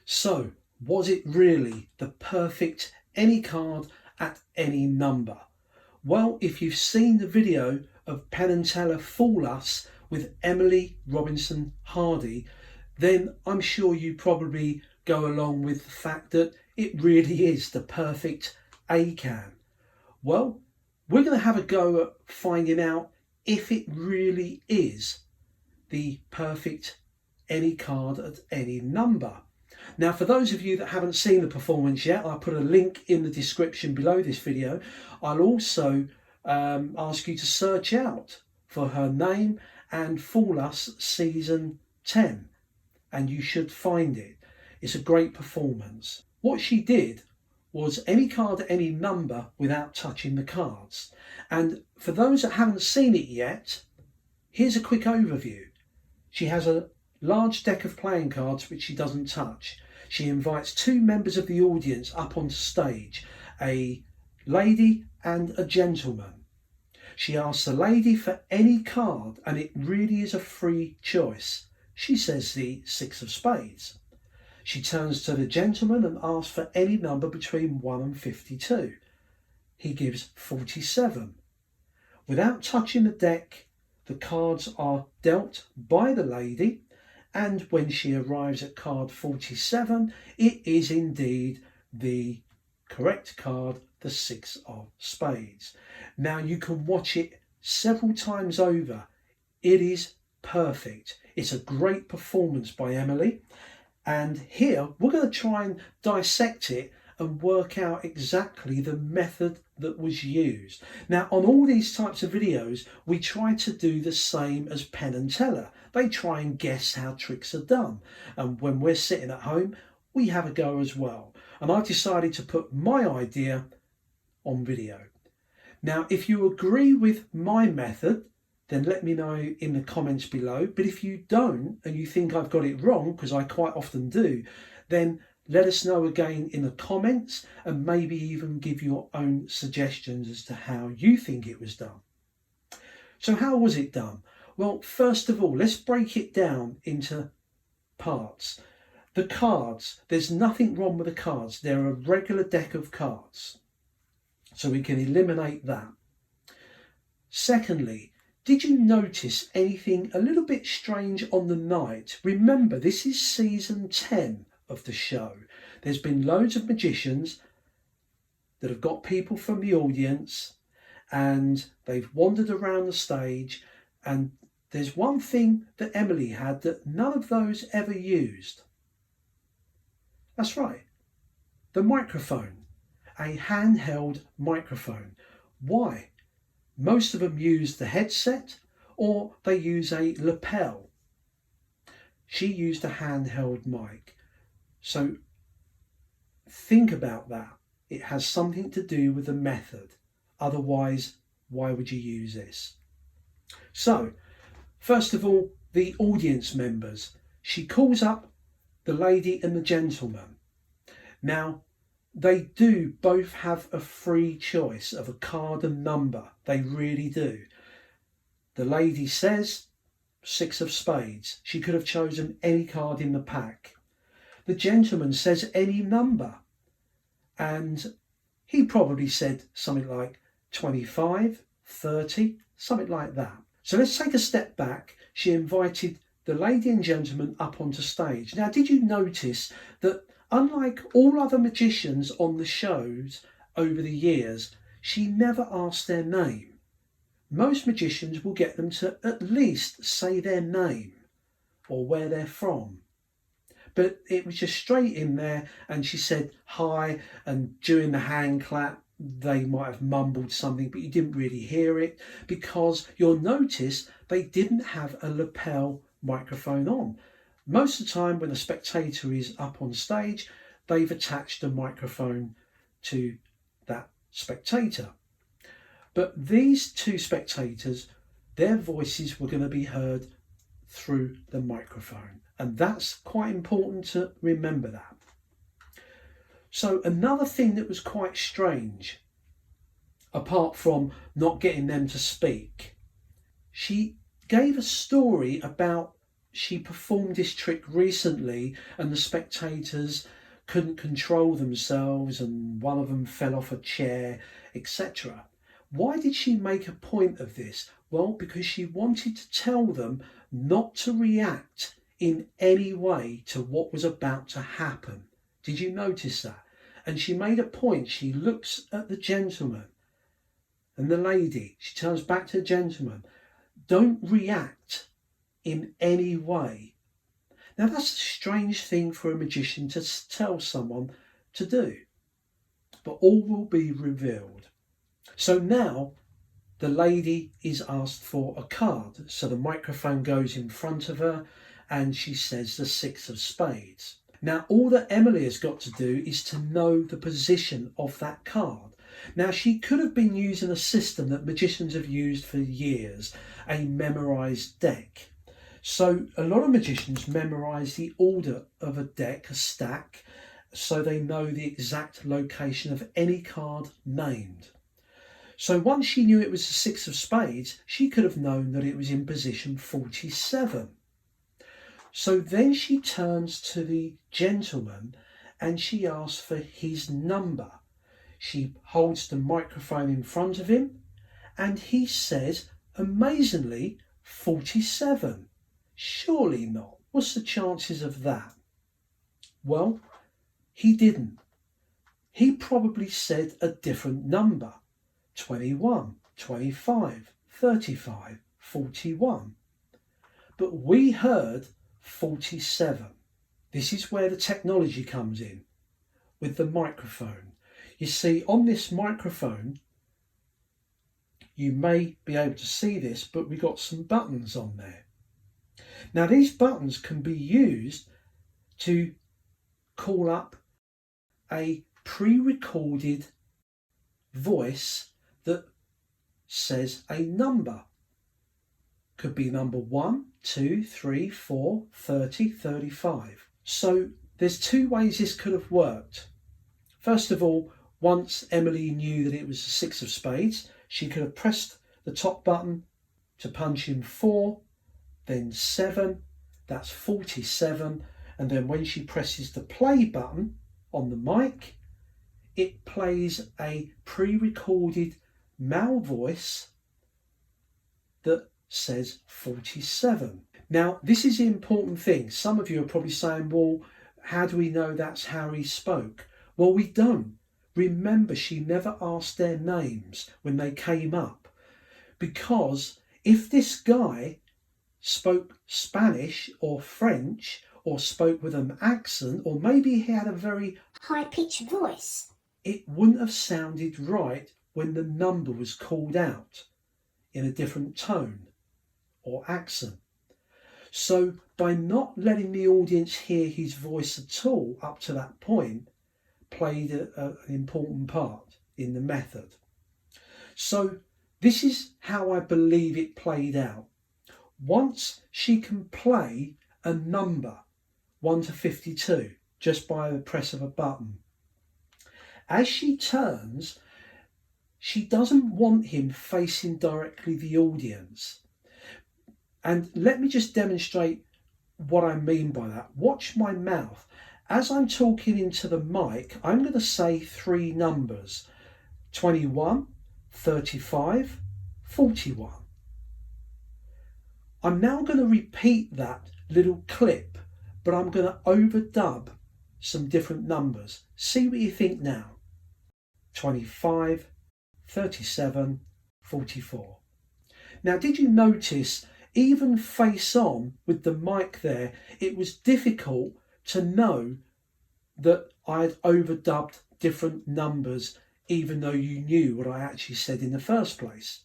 So, was it really the perfect any card at any number? Well, if you've seen the video of Penn and Teller Fool Us with Emily Robinson Hardy, then I'm sure you probably go along with the fact that it really is the perfect ACAAN. Well, we're going to have a go at finding out if it really is the perfect any card at any number. Now, for those of you that haven't seen the performance yet, I'll put a link in the description below this video. I'll also ask you to search out for her name and Fool Us Season 10, and you should find it. It's a great performance. What she did was any card at any number without touching the cards. And for those that haven't seen it yet, here's a quick overview. She has a large deck of playing cards which she doesn't touch. She invites two members of the audience up onto stage, a lady and a gentleman. She asks the lady for any card, and it really is a free choice. She says the 6 of spades. She turns to the gentleman and asks for any number between 1 and 52. He gives 47. Without touching the deck, the cards are dealt by the lady, and when she arrives at card 47, it is indeed the correct card, the 6 of spades. Now you can watch it several times over. It is perfect. It's a great performance by Emily. And here we're going to try and dissect it and work out exactly the method that was used. Now, on all these types of videos, we try to do the same as Penn and Teller. They try and guess how tricks are done. And when we're sitting at home, we have a go as well. And I decided to put my idea on video. Now, if you agree with my method, then let me know in the comments below. But if you don't and you think I've got it wrong, because I quite often do, then let us know again in the comments, and maybe even give your own suggestions as to how you think it was done. So how was it done? Well, first of all, let's break it down into parts. The cards, there's nothing wrong with the cards. They're a regular deck of cards. So we can eliminate that. Secondly, did you notice anything a little bit strange on the night? Remember, this is season 10 of the show. There's been loads of magicians that have got people from the audience, and they've wandered around the stage, and there's one thing that Emily had that none of those ever used. That's right, the microphone, a handheld microphone. Why? Most of them use the headset, or they use a lapel. She used a handheld mic. So think about that. It has something to do with the method. Otherwise, why would you use this? So, first of all, the audience members. She calls up the lady and the gentleman. Now, they do both have a free choice of a card and number. They really do. The lady says 6 of spades. She could have chosen any card in the pack. The gentleman says any number, and he probably said something like 25, 30, something like that. So let's take a step back. She invited the lady and gentleman up onto stage. Now, did you notice that unlike all other magicians on the shows over the years, she never asked their name? Most magicians will get them to at least say their name or where they're from. But it was just straight in there, and she said hi, and during the hand clap they might have mumbled something, but you didn't really hear it, because you'll notice they didn't have a lapel microphone on. Most of the time when a spectator is up on stage, they've attached a microphone to that spectator. But these two spectators, their voices were going to be heard through the microphone. And that's quite important to remember that. So another thing that was quite strange, apart from not getting them to speak, she gave a story about she performed this trick recently and the spectators couldn't control themselves and one of them fell off a chair, etc. Why did she make a point of this? Well, because she wanted to tell them not to react in any way to what was about to happen. Did you notice that? And she made a point. She looks at the gentleman and the lady. She turns back to the gentleman. Don't react in any way. Now that's a strange thing for a magician to tell someone to do. But all will be revealed. So now the lady is asked for a card. So the microphone goes in front of her and she says the 6 of spades. Now all that Emily has got to do is to know the position of that card. Now she could have been using a system that magicians have used for years, a memorised deck. So a lot of magicians memorise the order of a deck, a stack, so they know the exact location of any card named. So once she knew it was the 6 of spades, she could have known that it was in position 47. So then she turns to the gentleman and she asks for his number. She holds the microphone in front of him and he says, amazingly, 47. Surely not. What's the chances of that? Well, he didn't. He probably said a different number. 21, 25, 35, 41. But we heard 47. This is where the technology comes in with the microphone. You see, on this microphone, you may be able to see this, but we've got some buttons on there. Now these buttons can be used to call up a pre-recorded voice that says a number. Could be number 1, 2, 3, 4, 30, 35. So there's 2 ways this could have worked. First of all, once Emily knew that it was the 6 of spades, she could have pressed the top button to punch in 4, then 7, that's 47, and then when she presses the play button on the mic, it plays a pre-recorded male voice that says 47. Now, this is the important thing. Some of you are probably saying, well, how do we know that's how he spoke? Well, we don't. Remember, she never asked their names when they came up, because if this guy spoke Spanish or French or spoke with an accent, or maybe he had a very high-pitched voice, it wouldn't have sounded right when the number was called out in a different tone or accent. So by not letting the audience hear his voice at all up to that point, played an important part in the method. So this is how I believe it played out. Once she can play a number 1 to 52 just by the press of a button, as she turns, she doesn't want him facing directly the audience. And let me just demonstrate what I mean by that. Watch my mouth. As I'm talking into the mic, I'm going to say 3 numbers: 21, 35, 41. I'm now going to repeat that little clip, but I'm going to overdub some different numbers. See what you think now. 25, 37, 44. Now, did you notice, even face on with the mic there, it was difficult to know that I'd overdubbed different numbers, even though you knew what I actually said in the first place.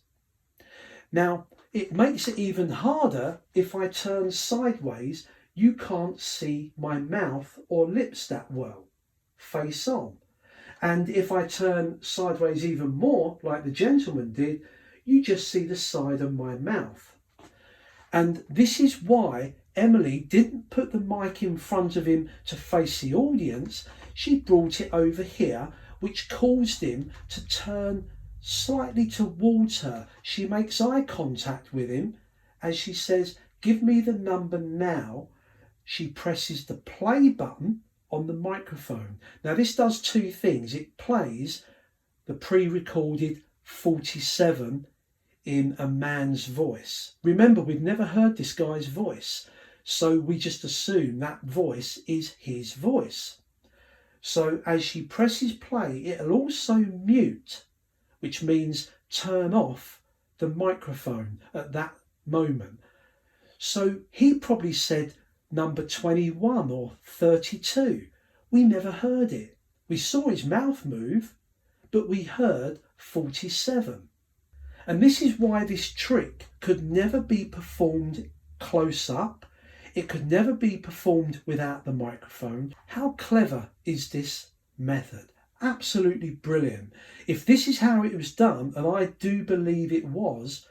Now, it makes it even harder if I turn sideways. You can't see my mouth or lips that well, face on. And if I turn sideways even more, like the gentleman did, you just see the side of my mouth. And this is why Emily didn't put the mic in front of him to face the audience. She brought it over here, which caused him to turn slightly towards her. She makes eye contact with him as she says, give me the number now, she presses the play button on the microphone. Now this does two things. It plays the pre-recorded 47 in a man's voice. Remember, we've never heard this guy's voice, so we just assume that voice is his voice. So as she presses play, it'll also mute, which means turn off the microphone at that moment. So he probably said number 21 or 32. We never heard it. We saw his mouth move, but we heard 47. And this is why this trick could never be performed close up. It could never be performed without the microphone. How clever is this method? Absolutely brilliant. If this is how it was done, and I do believe it was,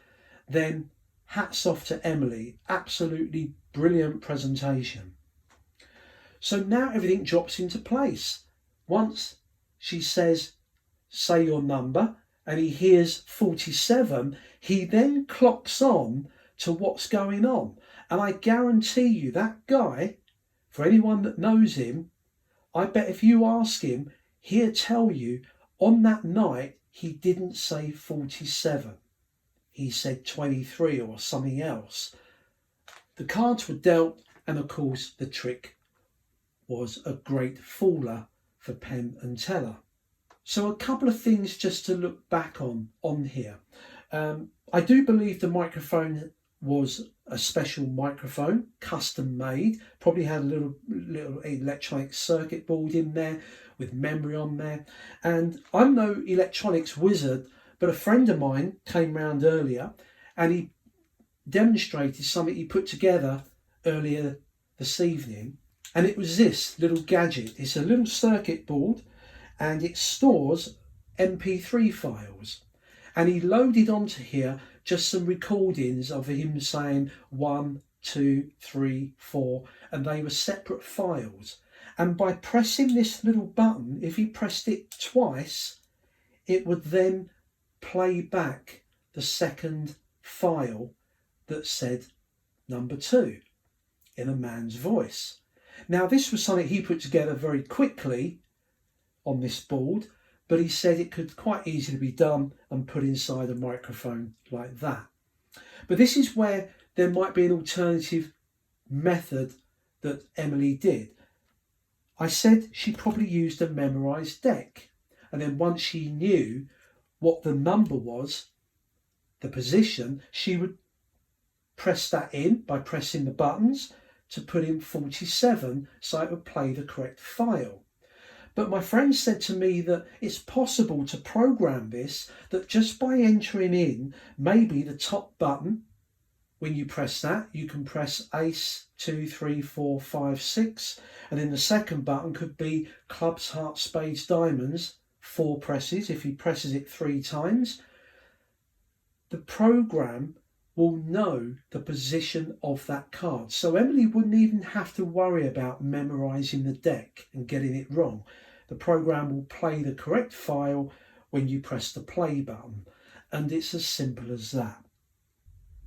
then hats off to Emily. Absolutely brilliant presentation. So now everything drops into place. Once she says, say your number, and he hears 47, he then clocks on to what's going on. And I guarantee you that guy, for anyone that knows him, I bet if you ask him, he'll tell you on that night he didn't say 47. He said 23 or something else. The cards were dealt, and of course the trick was a great fooler for Penn and Teller. So a couple of things just to look back on here. I do believe the microphone was a special microphone, custom made, probably had a little electronic circuit board in there with memory on there. And I'm no electronics wizard, but a friend of mine came round earlier and he demonstrated something he put together earlier this evening. And it was this little gadget. It's a little circuit board and it stores MP3 files. And he loaded onto here just some recordings of him saying 1, 2, 3, 4, and they were separate files. And by pressing this little button, if he pressed it twice, it would then play back the second file that said number 2 in a man's voice. Now this was something he put together very quickly on this board, but he said it could quite easily be done and put inside a microphone like that. But this is where there might be an alternative method that Emily did. I said she probably used a memorised deck, and then once she knew what the number was, the position, she would press that in by pressing the buttons to put in 47 so it would play the correct file. But my friend said to me that it's possible to program this, that just by entering in maybe the top button, when you press that, you can press ace, 2, 3, 4, 5, 6, and then the second button could be clubs, hearts, spades, diamonds, 4 presses. If he presses it 3 times, the program will know the position of that card. So Emily wouldn't even have to worry about memorising the deck and getting it wrong. The program will play the correct file when you press the play button, and it's as simple as that.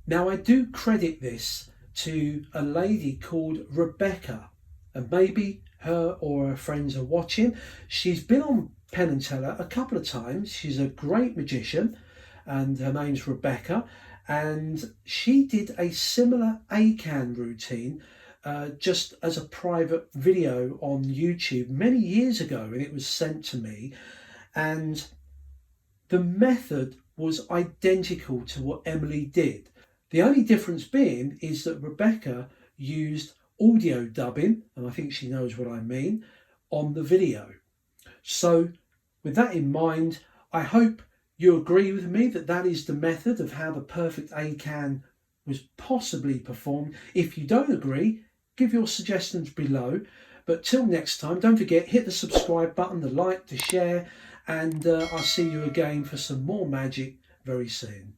Now I do credit this to a lady called Rebecca, and maybe her or her friends are watching. She's been on Penn and Teller a couple of times. She's a great magician and her name's Rebecca, and she did a similar ACAAN routine just as a private video on YouTube many years ago, and it was sent to me, and the method was identical to what Emily did. The only difference being is that Rebecca used audio dubbing, and I think she knows what I mean, on the video. So with that in mind, I hope you agree with me that that is the method of how the perfect ACAAN was possibly performed. If you don't agree, give your suggestions below. But till next time, don't forget, hit the subscribe button, the like, the share, and I'll see you again for some more magic very soon.